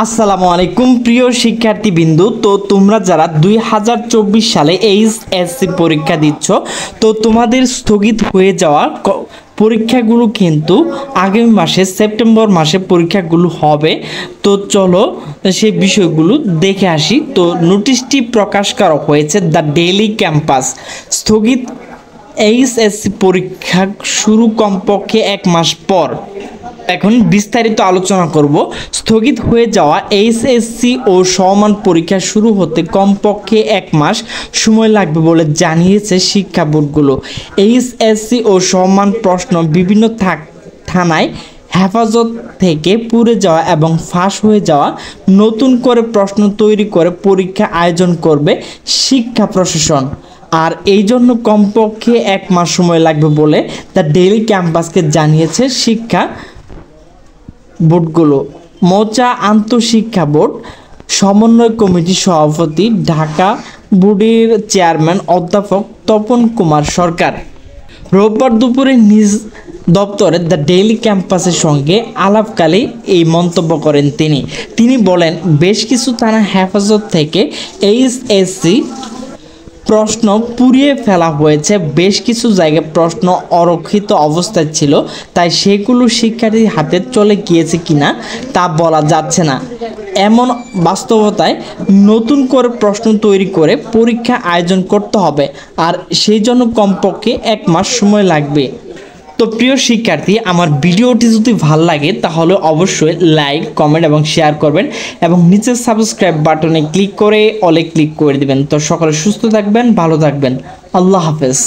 আসসালামু আলাইকুম প্রিয় শিক্ষার্থীবৃন্দু। তো তোমরা যারা 2024 সালে এইচএসসি পরীক্ষা দিচ্ছ, তো তোমাদের স্থগিত হয়ে যাওয়া পরীক্ষাগুলো কিন্তু আগামী মাসে সেপ্টেম্বর মাসে পরীক্ষাগুলো হবে। তো চলো সেই বিষয়গুলো দেখে আসি। তো নোটিশটি প্রকাশ করা হয়েছে দ্য ডেইলি ক্যাম্পাস স্থগিত এইচএসসি পরীক্ষা শুরু কমপক্ষে 1 মাস পর। এখন বিস্তারিত আলোচনা করব। স্থগিত হয়ে যাওয়া এইচএসসি ও সমমান পরীক্ষা শুরু হতে কমপক্ষে 1 মাস সময় লাগবে বলে জানিয়েছে শিক্ষা বোর্ডগুলো। এইচএসসি ও সমমান প্রশ্ন বিভিন্ন থানায় হেফাজত থেকে পুড়ে যাওয়া এবং ফাঁস হয়ে যাওয়া নতুন করে প্রশ্ন তৈরি করে পরীক্ষা আয়োজন করবে শিক্ষা প্রশাসন। আর এই জন্য কমপক্ষে 1 মাস সময় লাগবে বলে দ্য ডেইলি ক্যাম্পাসকে জানিয়েছে শিক্ষা বোর্ডগুলো। মোচা আন্তঃশিক্ষা বোর্ড সমন্বয় কমিটির সভাপতি ঢাকা বোর্ডের চেয়ারম্যান অধ্যাপক তপন কুমার সরকার রোববার দুপুরে নিজ দপ্তরে দ্য ডেইলি ক্যাম্পাসের সঙ্গে আলাপকালে এই মন্তব্য করেন তিনি বলেন, বেশ কিছু থানা হেফাজত থেকে এইচএসসি প্রশ্ন পুড়িয়ে ফেলা হয়েছে। বেশ কিছু জায়গায় প্রশ্ন অরক্ষিত অবস্থায় ছিল, তাই সেগুলো শিক্ষার্থীর হাতে চলে গিয়েছে কিনা তা বলা যাচ্ছে না। এমন বাস্তবতায় নতুন করে প্রশ্ন তৈরি করে পরীক্ষা আয়োজন করতে হবে, আর সেই জন্য কমপক্ষে 1 মাস সময় লাগবে। তো প্রিয় শিক্ষার্থী, আমার ভিডিওটি যদি ভালো লাগে তাহলে অবশ্যই লাইক, কমেন্ট এবং শেয়ার করবেন এবং নিচের সাবস্ক্রাইব বাটনে ক্লিক করে অলে ক্লিক করে দিবেন। তো সকলে সুস্থ থাকবেন, ভালো থাকবেন। আল্লাহ হাফেজ।